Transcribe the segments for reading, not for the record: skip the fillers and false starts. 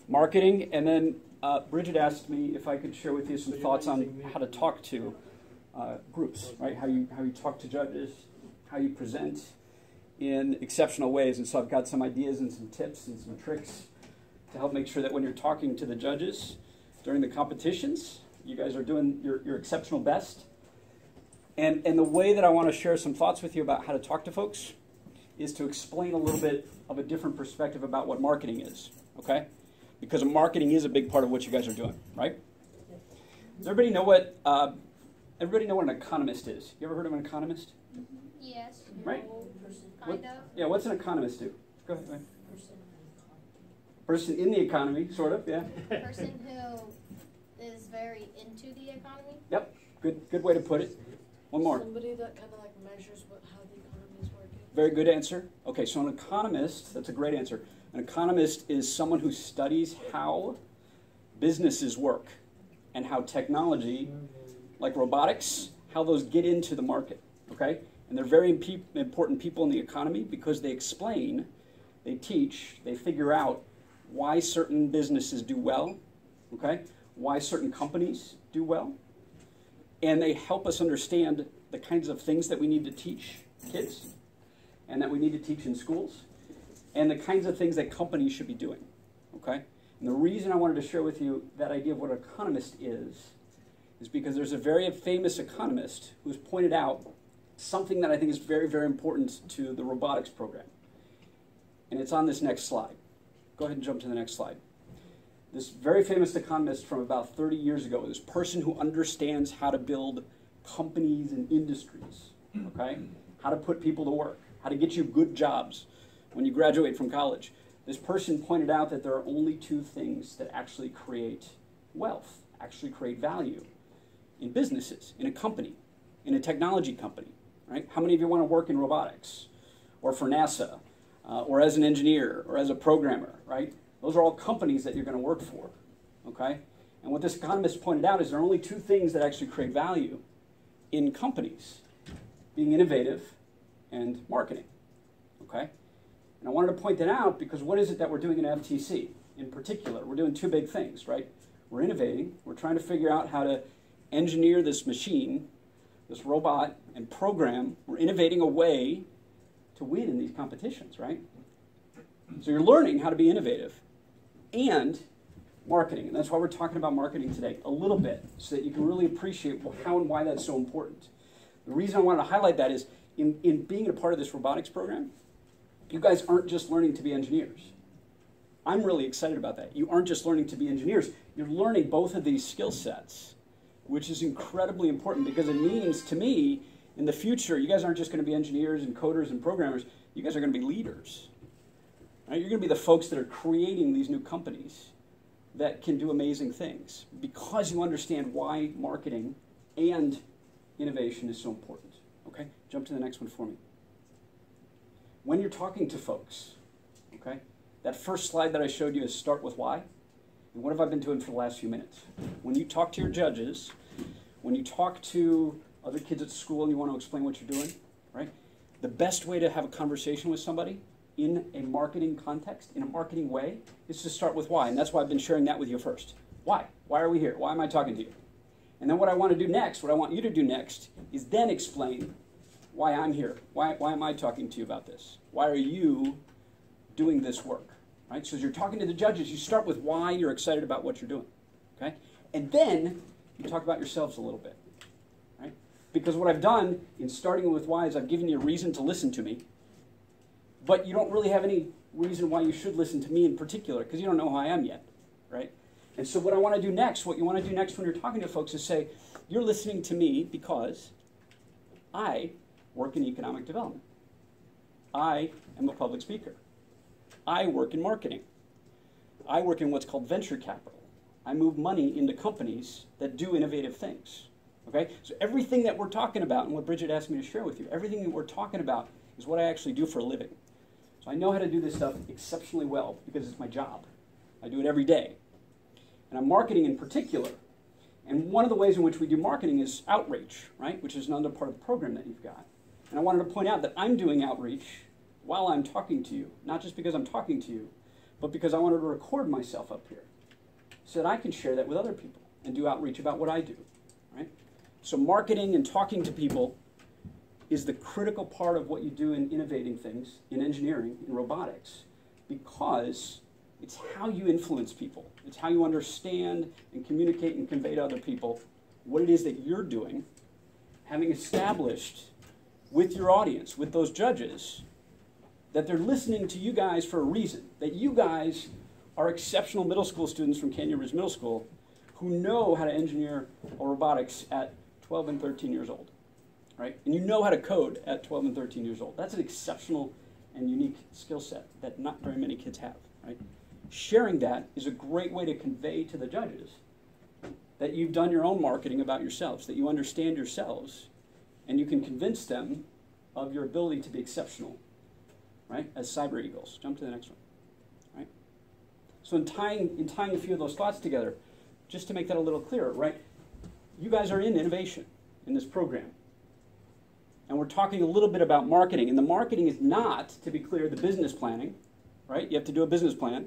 marketing, and then Bridget asked me if I could share with you some thoughts on how to talk to groups, right? How you talk to judges, how you present in exceptional ways. And so I've got some ideas and some tips and some tricks to help make sure that when you're talking to the judges during the competitions, you guys are doing your exceptional best. And the way that I want to share some thoughts with you about how to talk to folks is to explain a little bit of a different perspective about what marketing is, okay? Because marketing is a big part of what you guys are doing, right? Does everybody know what an economist is? You ever heard of an economist? Yes. Right? Kind of. Yeah, what's an economist do? Go ahead. Person in the economy, sort of, yeah. Person who is very into the economy. Yep, good way to put it. One more. Somebody that kind of like measures how the economy is working. Very good answer. Okay, so an economist, that's a great answer. An economist is someone who studies how businesses work and how technology, like robotics, how those get into the market, okay? And they're very important people in the economy because they explain, they teach, they figure out why certain businesses do well, okay? Why certain companies do well. And they help us understand the kinds of things that we need to teach kids and that we need to teach in schools and the kinds of things that companies should be doing, okay? And the reason I wanted to share with you that idea of what an economist is because there's a very famous economist who's pointed out something that I think is very, very important to the robotics program. And it's on this next slide. Go ahead and jump to the next slide. This very famous economist from about 30 years ago, this person who understands how to build companies and industries, okay? How to put people to work, how to get you good jobs when you graduate from college. This person pointed out that there are only two things that actually create wealth, actually create value in businesses, in a company, in a technology company, right? How many of you want to work in robotics or for NASA or as an engineer or as a programmer, right? Those are all companies that you're going to work for, okay? And what this economist pointed out is there are only two things that actually create value in companies, being innovative and marketing, okay? And I wanted to point that out because what is it that we're doing in FTC in particular? We're doing two big things, right? We're innovating. We're trying to figure out how to engineer this machine, this robot, and program. We're innovating a way to win in these competitions, right? So you're learning how to be innovative and marketing. And that's why we're talking about marketing today a little bit so that you can really appreciate how and why that's so important. The reason I wanted to highlight that is in being a part of this robotics program, you guys aren't just learning to be engineers. I'm really excited about that. You aren't just learning to be engineers. You're learning both of these skill sets, which is incredibly important because it means to me in the future, you guys aren't just going to be engineers and coders and programmers. You guys are going to be leaders. Right? You're going to be the folks that are creating these new companies that can do amazing things because you understand why marketing and innovation is so important. Okay? Jump to the next one for me. When you're talking to folks, okay, that first slide that I showed you is start with why. And what have I been doing for the last few minutes? When you talk to your judges, when you talk to other kids at school and you want to explain what you're doing, right? The best way to have a conversation with somebody in a marketing context, in a marketing way, is to start with why. And that's why I've been sharing that with you first. Why? Why are we here? Why am I talking to you? And then what I want to do next, what I want you to do next, is then explain why I'm here. Why am I talking to you about this? Why are you doing this work? Right? So as you're talking to the judges, you start with why you're excited about what you're doing. Okay? And then you talk about yourselves a little bit. Right? Because what I've done in starting with why is I've given you a reason to listen to me, but you don't really have any reason why you should listen to me in particular because you don't know who I am yet. Right? And so what I want to do next, what you want to do next when you're talking to folks is say, you're listening to me because I work in economic development. I am a public speaker. I work in marketing. I work in what's called venture capital. I move money into companies that do innovative things. Okay? So everything that we're talking about and what Bridget asked me to share with you, everything that we're talking about is what I actually do for a living. So I know how to do this stuff exceptionally well because it's my job. I do it every day. And I'm marketing in particular. And one of the ways in which we do marketing is outreach, right? Which is another part of the program that you've got. And I wanted to point out that I'm doing outreach while I'm talking to you. Not just because I'm talking to you, but because I wanted to record myself up here so that I can share that with other people and do outreach about what I do, right? So marketing and talking to people is the critical part of what you do in innovating things, in engineering, in robotics, because it's how you influence people. It's how you understand and communicate and convey to other people what it is that you're doing, having established with your audience, with those judges, that they're listening to you guys for a reason, that you guys are exceptional middle school students from Canyon Ridge Middle School who know how to engineer robotics at 12 and 13 years old, right? And you know how to code at 12 and 13 years old. That's an exceptional and unique skill set that not very many kids have, right? Sharing that is a great way to convey to the judges that you've done your own marketing about yourselves, that you understand yourselves, and you can convince them of your ability to be exceptional, right, as cyber eagles. Jump to the next one, right? So in tying a few of those thoughts together, just to make that a little clearer, right, you guys are in innovation in this program. And we're talking a little bit about marketing. And the marketing is not, to be clear, the business planning, right? You have to do a business plan.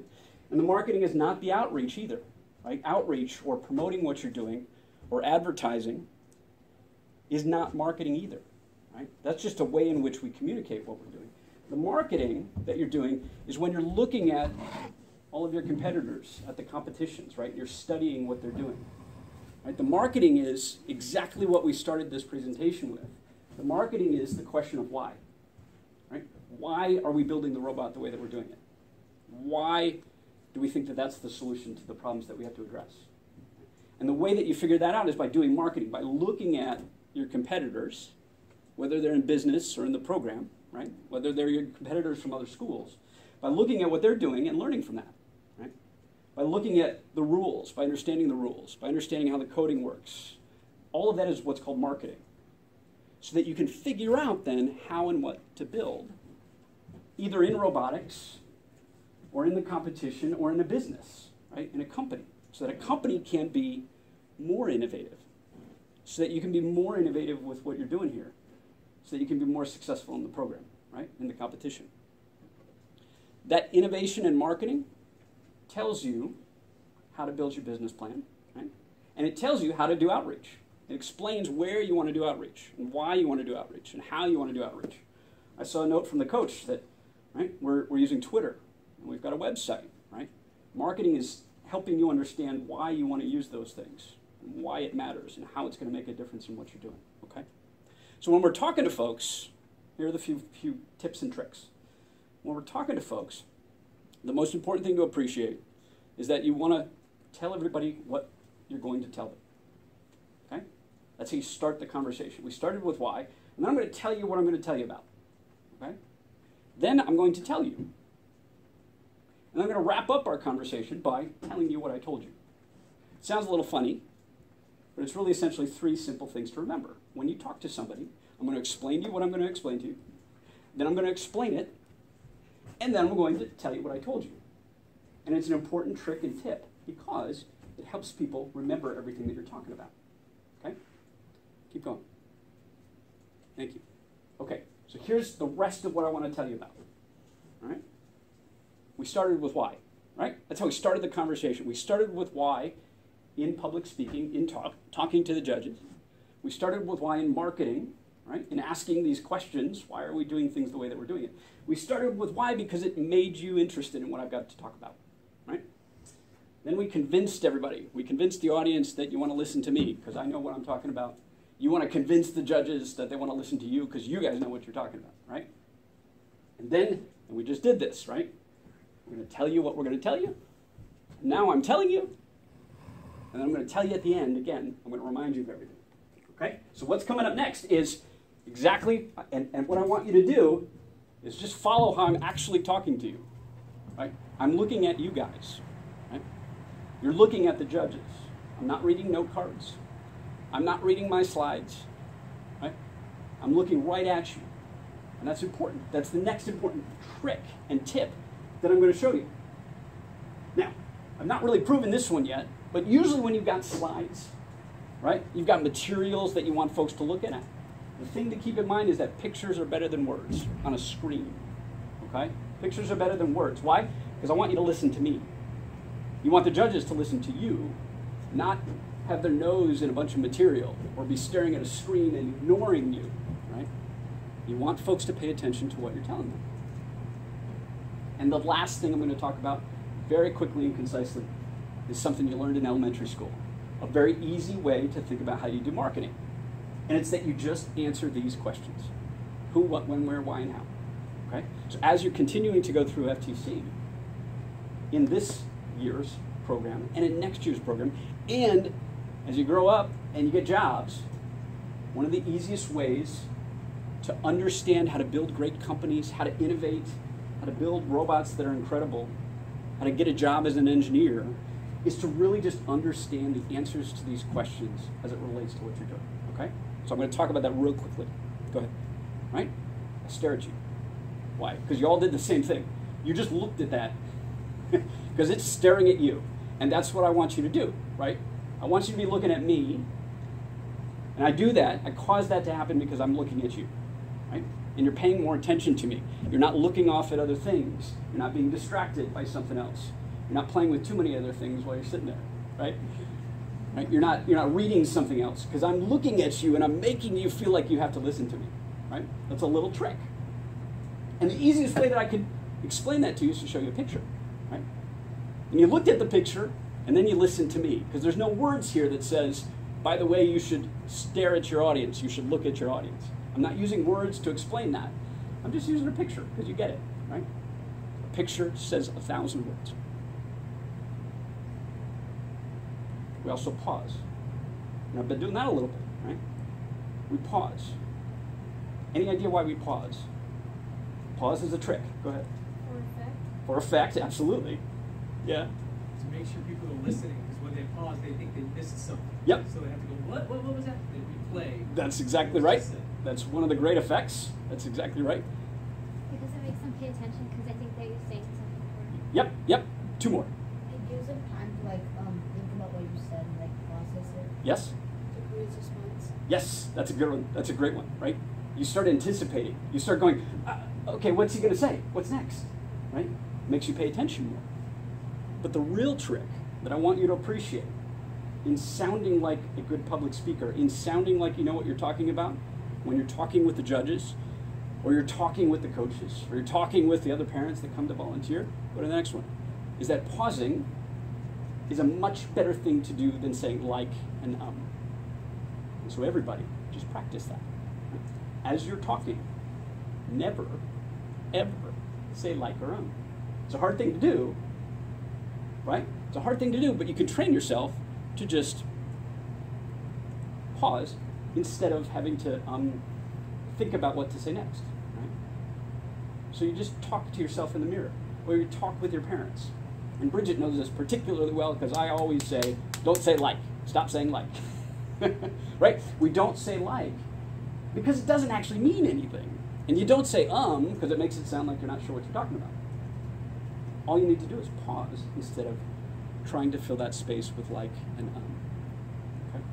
And the marketing is not the outreach either, right? Outreach or promoting what you're doing or advertising is not marketing either, right? That's just a way in which we communicate what we're doing. The marketing that you're doing is when you're looking at all of your competitors at the competitions, right? You're studying what they're doing, right? The marketing is exactly what we started this presentation with. The marketing is the question of why, right? Why are we building the robot the way that we're doing it? Why do we think that that's the solution to the problems that we have to address? And the way that you figure that out is by doing marketing, by looking at your competitors, whether they're in business or in the program, right? Whether they're your competitors from other schools, by looking at what they're doing and learning from that, right? By looking at the rules, by understanding the rules, by understanding how the coding works. All of that is what's called marketing. So that you can figure out then how and what to build, either in robotics or in the competition or in a business, right? In a company, so that a company can be more innovative, so that you can be more innovative with what you're doing here, so that you can be more successful in the program, right? In the competition. That innovation and marketing tells you how to build your business plan, right? And it tells you how to do outreach. It explains where you want to do outreach and why you want to do outreach and how you want to do outreach. I saw a note from the coach that, right, we're using Twitter and we've got a website, right? Marketing is helping you understand why you want to use those things and why it matters and how it's going to make a difference in what you're doing, okay? So when we're talking to folks, here are the few tips and tricks. When we're talking to folks, the most important thing to appreciate is that you want to tell everybody what you're going to tell them. Okay? That's how you start the conversation. We started with why, and then I'm going to tell you what I'm going to tell you about. Okay? Then I'm going to tell you. And I'm going to wrap up our conversation by telling you what I told you. It sounds a little funny, but it's really essentially 3 simple things to remember. When you talk to somebody, I'm going to explain to you what I'm going to explain to you. Then I'm going to explain it, and then I'm going to tell you what I told you. And it's an important trick and tip because it helps people remember everything that you're talking about. Okay? Keep going. Thank you. Okay, so here's the rest of what I want to tell you about. All right? We started with why, right? That's how we started the conversation. We started with why in public speaking, in talking to the judges. We started with why in marketing, right? In asking these questions, why are we doing things the way that we're doing it? We started with why because it made you interested in what I've got to talk about, right? Then we convinced everybody. We convinced the audience that you want to listen to me because I know what I'm talking about. You want to convince the judges that they want to listen to you because you guys know what you're talking about, right? And then, and we just did this, right? We're going to tell you what we're going to tell you. Now I'm telling you. And then I'm going to tell you at the end, again, I'm going to remind you of everything. Okay? So what's coming up next is exactly, and what I want you to do is just follow how I'm actually talking to you. Right? I'm looking at you guys. Right? You're looking at the judges. I'm not reading note cards. I'm not reading my slides. Right? I'm looking right at you. And that's important. That's the next important trick and tip that I'm going to show you. Now, I've not really proven this one yet, but usually when you've got slides, right, you've got materials that you want folks to look at. The thing to keep in mind is that pictures are better than words on a screen, okay? Pictures are better than words. Why? Because I want you to listen to me. You want the judges to listen to you, not have their nose in a bunch of material or be staring at a screen and ignoring you, right? You want folks to pay attention to what you're telling them. And the last thing I'm going to talk about very quickly and concisely is something you learned in elementary school. A very easy way to think about how you do marketing. And it's that you just answer these questions. Who, what, when, where, why, and how. Okay? So as you're continuing to go through FTC, in this year's program and in next year's program, and as you grow up and you get jobs, one of the easiest ways to understand how to build great companies, how to innovate, how to build robots that are incredible, how to get a job as an engineer, is to really just understand the answers to these questions as it relates to what you're doing, okay? So I'm going to talk about that real quickly. Go ahead, right? I'll stare at you. Why? Because you all did the same thing. You just looked at that because it's staring at you. And that's what I want you to do, right? I want you to be looking at me, and I do that, I cause that to happen because I'm looking at you, right? And you're paying more attention to me. You're not looking off at other things. You're not being distracted by something else. You're not playing with too many other things while you're sitting there, right? Right? You're not reading something else because I'm looking at you and I'm making you feel like you have to listen to me, right? That's a little trick. And the easiest way that I could explain that to you is to show you a picture, right? And you looked at the picture and then you listened to me because there's no words here that says, by the way, you should stare at your audience. You should look at your audience. I'm not using words to explain that. I'm just using a picture because you get it, right? A picture says 1,000 words. We also pause. And I've been doing that a little bit, right? We pause. Any idea why we pause? Pause is a trick. Go ahead. For effect. For effect, absolutely. Yeah. To make sure people are listening, because when they pause, they think they missed something. Yep. So they have to go, what was that? They replay. That's exactly right. That's one of the great effects. That's exactly right. Because it makes them pay attention because I think they're saying something important. Yep, yep. Two more. It gives them time to think about what you said and process it. Yes? To create suspense. Yes, that's a good one. That's a great one, right? You start anticipating. You start going, okay, what's he going to say? What's next? Right? Makes you pay attention more. But the real trick that I want you to appreciate in sounding like a good public speaker, in sounding like you know what you're talking about, when you're talking with the judges, or you're talking with the coaches, or you're talking with the other parents that come to volunteer, go to the next one, is that pausing is a much better thing to do than saying like and And so everybody, just practice that. As you're talking, never, ever say like or It's a hard thing to do, right? It's a hard thing to do, but you can train yourself to just pause instead of having to think about what to say next, right? So you just talk to yourself in the mirror, or you talk with your parents. And Bridget knows this particularly well because I always say, don't say like, stop saying like, right? We don't say like because it doesn't actually mean anything. And you don't say because it makes it sound like you're not sure what you're talking about. All you need to do is pause instead of trying to fill that space with like and okay?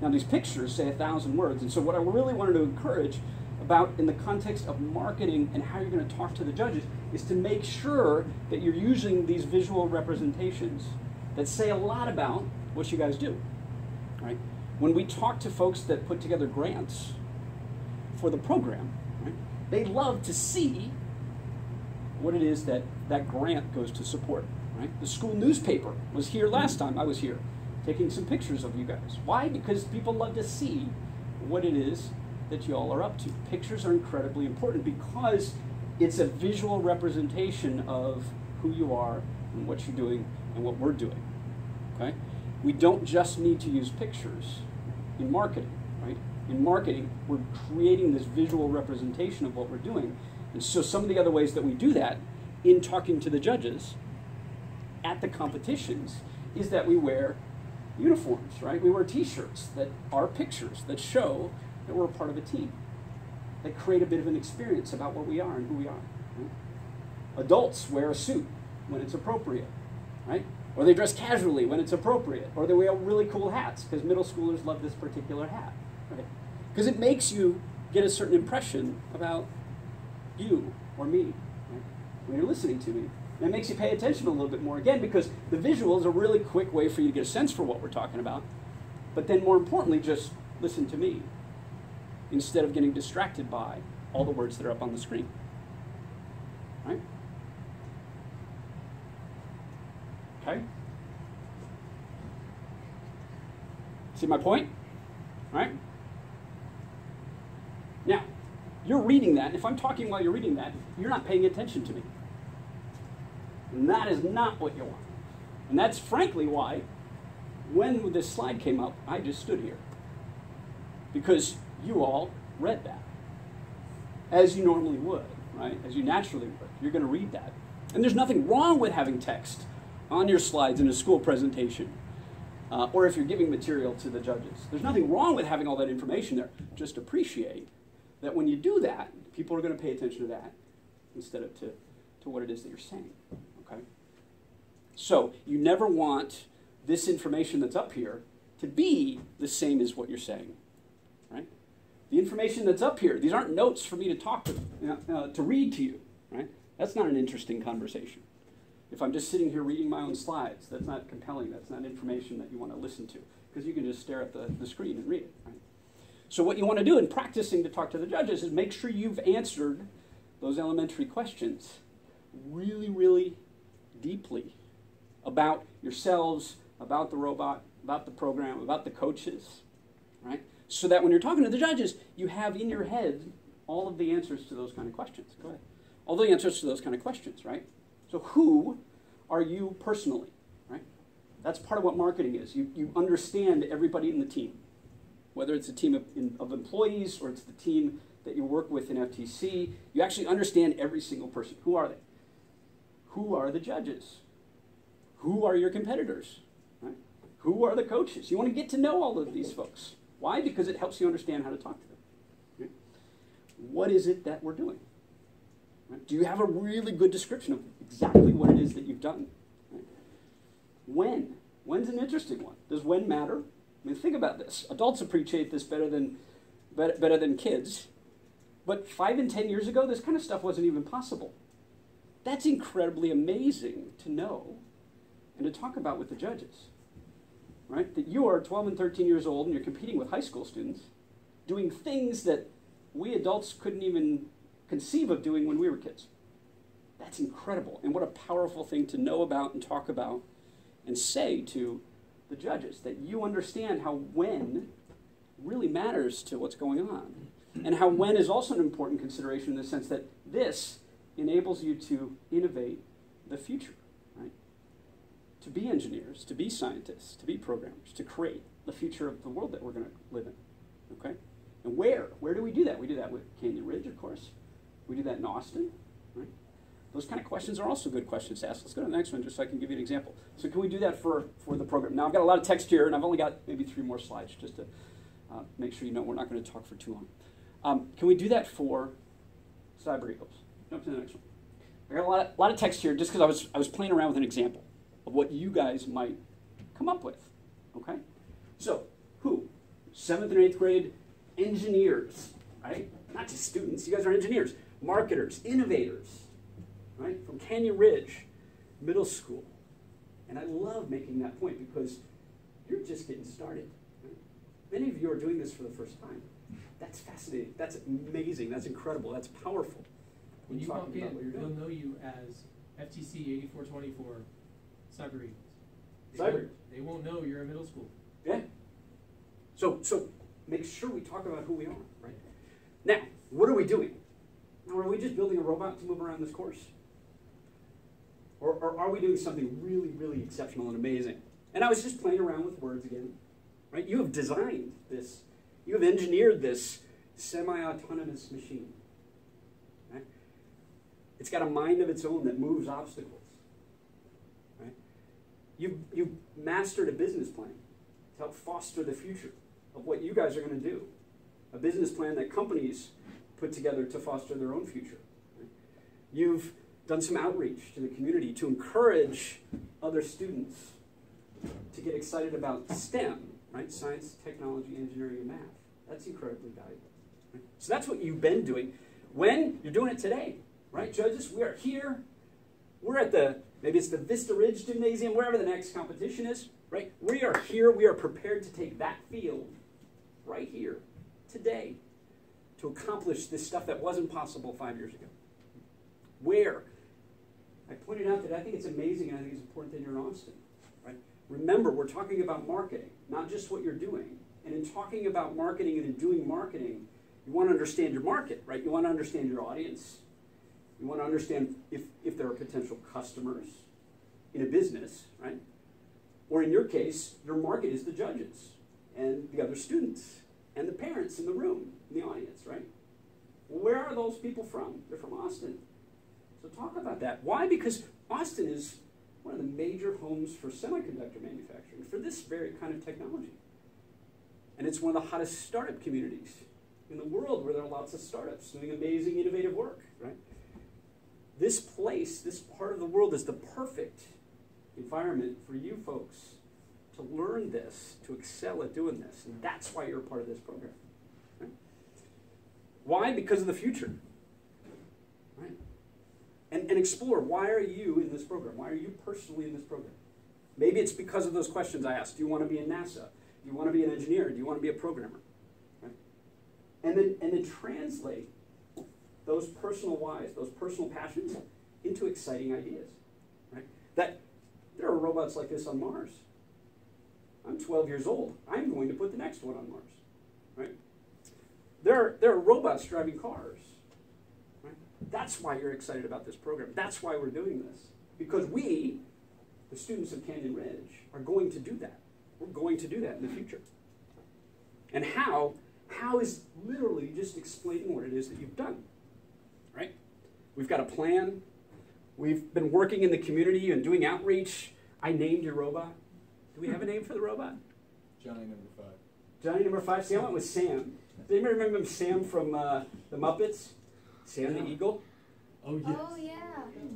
Now these pictures say 1,000 words, and so what I really wanted to encourage about in the context of marketing and how you're going to talk to the judges is to make sure that you're using these visual representations that say a lot about what you guys do, right? When we talk to folks that put together grants for the program, right, they love to see what it is that that grant goes to support, right? The school newspaper was here last time I was here, taking some pictures of you guys. Why? Because people love to see what it is that you all are up to. Pictures are incredibly important because it's a visual representation of who you are and what you're doing and what we're doing, okay? We don't just need to use pictures in marketing, right? In marketing, we're creating this visual representation of what we're doing. And so some of the other ways that we do that in talking to the judges at the competitions is that we wear uniforms, right? We wear t-shirts that are pictures that show that we're a part of a team, that create a bit of an experience about what we are and who we are. Right? Adults wear a suit when it's appropriate, right? Or they dress casually when it's appropriate, or they wear really cool hats because middle schoolers love this particular hat, right? Because it makes you get a certain impression about you or me. Right? When you're listening to me, And it makes you pay attention a little bit more, again, because the visual is a really quick way for you to get a sense for what we're talking about. But then more importantly, just listen to me instead of getting distracted by all the words that are up on the screen. Right? Okay? See my point? Right? Now, you're reading that. If I'm talking while you're reading that, you're not paying attention to me. And that is not what you want. And that's frankly why, when this slide came up, I just stood here. Because you all read that. As you normally would, right? As you naturally would. You're going to read that. And there's nothing wrong with having text on your slides in a school presentation. Or if you're giving material to the judges. There's nothing wrong with having all that information there. Just appreciate that when you do that, people are going to pay attention to that instead of to what it is that you're saying. Okay? So you never want this information that's up here to be the same as what you're saying. Right? The information that's up here, these aren't notes for me to talk to read to you. Right? That's not an interesting conversation. If I'm just sitting here reading my own slides, that's not compelling. That's not information that you want to listen to, because you can just stare at the screen and read it. Right? So what you want to do in practicing to talk to the judges is make sure you've answered those elementary questions really, really deeply about yourselves, about the robot, about the program, about the coaches, right? So that when you're talking to the judges, you have in your head all of the answers to those kind of questions. Go ahead. All the answers to those kind of questions, right? So who are you personally, right? That's part of what marketing is. You understand everybody in the team, whether it's a team of employees or it's the team that you work with in FTC. You actually understand every single person. Who are they? Who are the judges? Who are your competitors? Right? Who are the coaches? You want to get to know all of these folks. Why? Because it helps you understand how to talk to them. Right? What is it that we're doing? Right? Do you have a really good description of exactly what it is that you've done? Right? When? When's an interesting one. Does when matter? I mean, think about this. Adults appreciate this better than kids. But 5 and 10 years ago, this kind of stuff wasn't even possible. That's incredibly amazing to know and to talk about with the judges. Right? That you are 12 and 13 years old and you're competing with high school students doing things that we adults couldn't even conceive of doing when we were kids. That's incredible. And what a powerful thing to know about and talk about and say to the judges, that you understand how when really matters to what's going on. And how when is also an important consideration in the sense that this enables you to innovate the future, right? To be engineers, to be scientists, to be programmers, to create the future of the world that we're going to live in, okay? And where? Where do we do that? We do that with Canyon Ridge, of course. We do that in Austin, right? Those kind of questions are also good questions to ask. Let's go to the next one just so I can give you an example. So can we do that for the program? Now, I've got a lot of text here, and I've only got maybe 3 more slides just to make sure you know we're not going to talk for too long. Can we do that for Cyber Eagles? Jump to the next one. I got a lot of text here just because I was playing around with an example of what you guys might come up with, okay? So, who? 7th and 8th grade engineers, right? Not just students, you guys are engineers. Marketers, innovators, right? From Canyon Ridge Middle School. And I love making that point because you're just getting started. Right? Many of you are doing this for the first time. That's fascinating. That's amazing. That's incredible. That's powerful. When you walk in, they'll know you as FTC 8424 Cyber Eagles. They won't know you're in middle school. Yeah. So make sure we talk about who we are, right? Now, what are we doing? Now, are we just building a robot to move around this course? Or are we doing something really, really exceptional and amazing? And I was just playing around with words again, right? You have designed this. You have engineered this semi-autonomous machine. Right? It's got a mind of its own that moves obstacles. Right? You've mastered a business plan to help foster the future of what you guys are going to do. A business plan that companies put together to foster their own future. Right? You've done some outreach to the community to encourage other students to get excited about STEM, right? Science, technology, engineering, and math. That's incredibly valuable. Right? So that's what you've been doing. When? You're doing it today, right? Judges, we are here We're at maybe it's the Vista Ridge Gymnasium, wherever the next competition is, right? We are here, we are prepared to take that field right here, today, to accomplish this stuff that wasn't possible 5 years ago. Where? I pointed out that I think it's amazing and I think it's important that you're in Austin, right? Remember, we're talking about marketing, not just what you're doing. And in talking about marketing and in doing marketing, you want to understand your market, right? You want to understand your audience. You want to understand if there are potential customers in a business, right? Or in your case, your market is the judges and the other students and the parents in the room, in the audience, right? Well, where are those people from? They're from Austin. So talk about that. Why? Because Austin is one of the major homes for semiconductor manufacturing, for this very kind of technology. And it's one of the hottest startup communities in the world where there are lots of startups doing amazing, innovative work, right? This place, this part of the world is the perfect environment for you folks to learn this, to excel at doing this. And that's why you're a part of this program. Right? Why? Because of the future. Right? And explore, why are you in this program? Why are you personally in this program? Maybe it's because of those questions I asked. Do you want to be in NASA? Do you want to be an engineer? Do you want to be a programmer? Right? And then translate those personal whys, those personal passions, into exciting ideas. Right? That there are robots like this on Mars. I'm 12 years old. I'm going to put the next one on Mars. Right? There are robots driving cars. Right? That's why you're excited about this program. That's why we're doing this. Because we, the students of Canyon Ridge, are going to do that. We're going to do that in the future. And how is literally just explaining what it is that you've done. Right? We've got a plan. We've been working in the community and doing outreach. I named your robot. Do we have a name for the robot? Johnny number 5. Johnny number 5. See, I went with Sam. Does anybody remember Sam from the Muppets? Sam the Eagle? Oh, yes. Oh, yeah.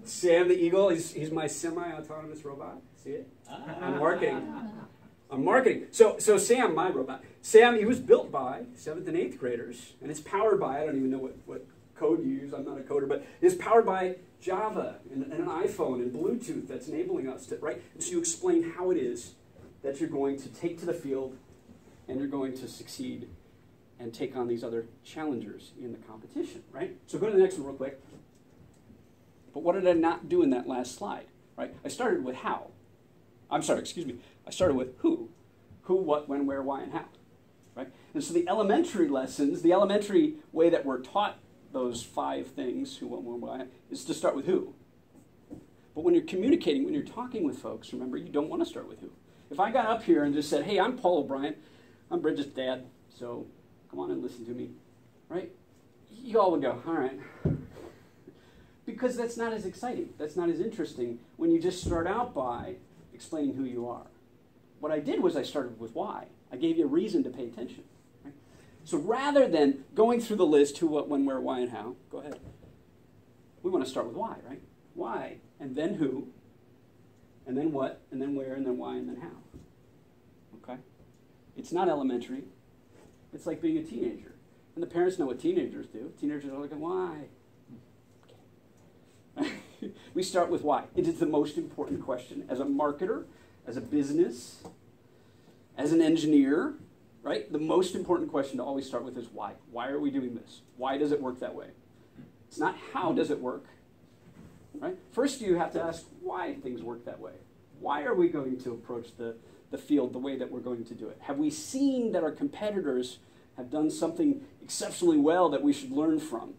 Sam the Eagle, he's my semi-autonomous robot. See it? I'm marketing. I'm marketing. So Sam, my robot. Sam, he was built by 7th and 8th graders, and it's powered by, I don't even know what code you use, I'm not a coder, but it's powered by Java and an iPhone and Bluetooth that's enabling us to, right? And so you explain how it is that you're going to take to the field and you're going to succeed and take on these other challengers in the competition, right? So go to the next one real quick. But what did I not do in that last slide, right? I started with how. I'm sorry, excuse me. I started with who. Who, what, when, where, why, and how, right? And so the elementary lessons, the elementary way that we're taught those 5 things, who, what, when, why, is to start with who. But when you're communicating, when you're talking with folks, remember, you don't want to start with who. If I got up here and just said, hey, I'm Paul O'Brien, I'm Bridget's dad, so come on and listen to me, right? You all would go, all right. Because that's not as exciting. That's not as interesting when you just start out by explaining who you are. What I did was I started with why. I gave you a reason to pay attention. Right? So rather than going through the list, who, what, when, where, why, and how, go ahead. We want to start with why, right? Why, and then who, and then what, and then where, and then why, and then how. Okay? It's not elementary. It's like being a teenager. And the parents know what teenagers do. Teenagers are like, why? Okay. We start with why. It is the most important question. As a marketer, as a business, as an engineer, right? The most important question to always start with is why. Why are we doing this? Why does it work that way? It's not how does it work, right? First you have to ask why things work that way. Why are we going to approach the field the way that we're going to do it? Have we seen that our competitors have done something exceptionally well that we should learn from?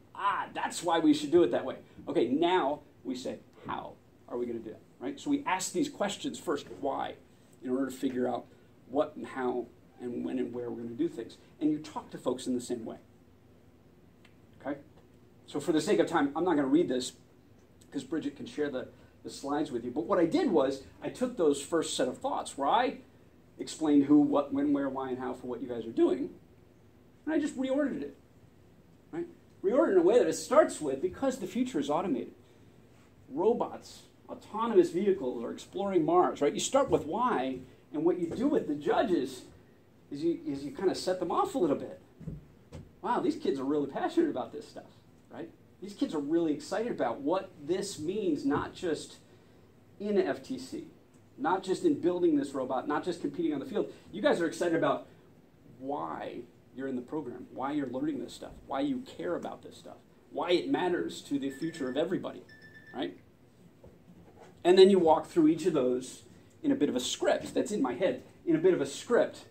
That's why we should do it that way. Okay, now we say, how are we going to do it, right? So we ask these questions first, why, in order to figure out what and how and when and where we're going to do things. And you talk to folks in the same way, okay? So for the sake of time, I'm not going to read this because Bridget can share the slides with you. But what I did was I took those first set of thoughts where I explained who, what, when, where, why, and how for what you guys are doing, and I just reordered it, right? Reordered in a way that it starts with, because the future is automated. Robots, autonomous vehicles are exploring Mars, right? You start with why, and what you do with the judges is you kind of set them off a little bit. Wow, these kids are really passionate about this stuff, right? These kids are really excited about what this means, not just in FTC, not just in building this robot, not just competing on the field. You guys are excited about why you're in the program, why you're learning this stuff, why you care about this stuff, why it matters to the future of everybody, right? And then you walk through each of those in a bit of a script that's in my head, in a bit of a script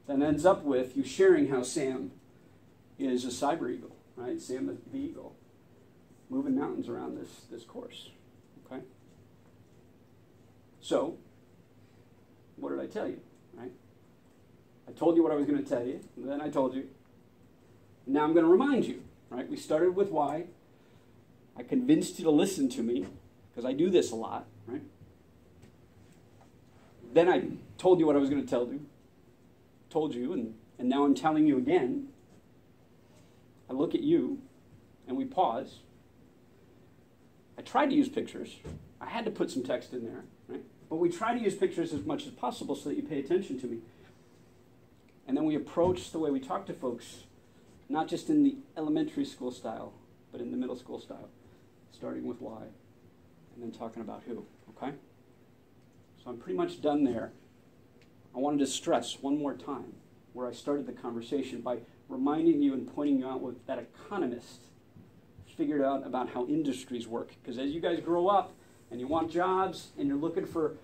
that ends up with you sharing how Sam is a cyber eagle, right? Sam the eagle, moving mountains around this course, okay? So, what did I tell you, right? I told you what I was going to tell you, and then I told you. Now I'm going to remind you, right? We started with why. I convinced you to listen to me, because I do this a lot, right? Then I told you what I was going to told you, and now I'm telling you again. I look at you, and we pause. I tried to use pictures. I had to put some text in there, right? But we try to use pictures as much as possible so that you pay attention to me. And then we approach the way we talk to folks, not just in the elementary school style, but in the middle school style, starting with why, and then talking about who, okay? So I'm pretty much done there. I wanted to stress one more time where I started the conversation by reminding you and pointing you out what that economist figured out about how industries work. Because as you guys grow up and you want jobs and you're looking for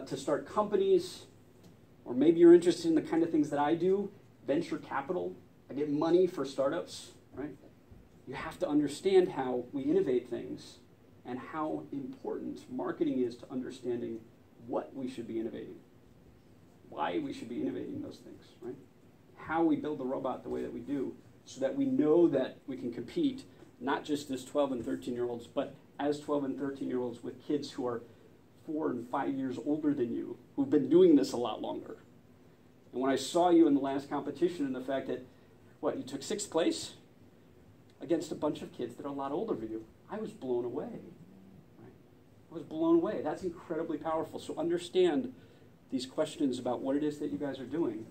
to start companies, or maybe you're interested in the kind of things that I do, venture capital, I get money for startups, right? You have to understand how we innovate things and how important marketing is to understanding what we should be innovating, why we should be innovating those things, right? How we build the robot the way that we do so that we know that we can compete not just as 12 and 13-year-olds, but as 12 and 13-year-olds with kids who are 4 and 5 years older than you, who've been doing this a lot longer. And when I saw you in the last competition and the fact that, you took 6th place against a bunch of kids that are a lot older than you, I was blown away. Right? I was blown away. That's incredibly powerful. So understand these questions about what it is that you guys are doing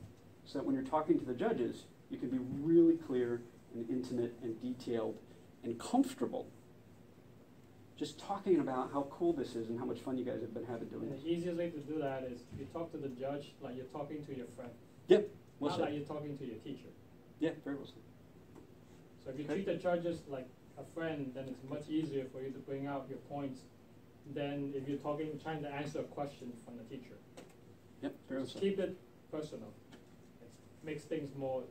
so that when you're talking to the judges, you can be really clear and intimate and detailed and comfortable just talking about how cool this is and how much fun you guys have been having doing And this. the easiest way to do that is you talk to the judge like you're talking to your friend. Yep. Well Not said. like you're talking to your teacher. Yeah, very well said. So if you Okay. treat the judges like a friend, then it's much easier for you to bring out your points than if you're trying to answer a question from the teacher. Yep, very well Just said. keep it personal. It makes things more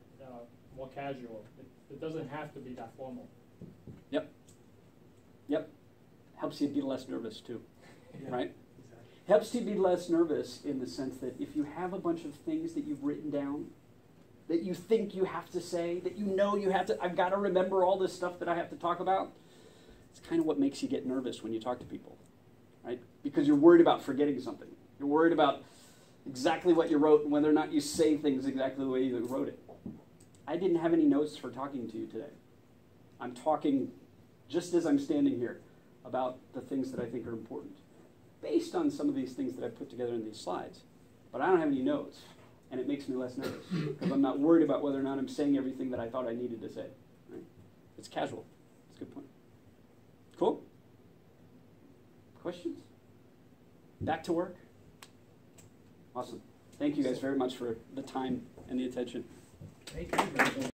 casual. It doesn't have to be that formal. Yep. Yep. Helps you be less nervous too, Yeah, right? Exactly. Helps you be less nervous in the sense that if you have a bunch of things that you've written down, that you think you have to say, that you know you have to, I've got to remember all this stuff that I have to talk about, it's kind of what makes you get nervous when you talk to people, right? Because you're worried about forgetting something. You're worried about exactly what you wrote and whether or not you say things exactly the way you wrote it. I didn't have any notes for talking to you today. I'm talking just as I'm standing here about the things that I think are important, based on some of these things that I put together in these slides. But I don't have any notes, and it makes me less nervous, because I'm not worried about whether or not I'm saying everything that I thought I needed to say. Right? It's casual. It's a good point. Cool? Questions? Back to work? Awesome. Thank you guys very much for the time and the attention. Thank you.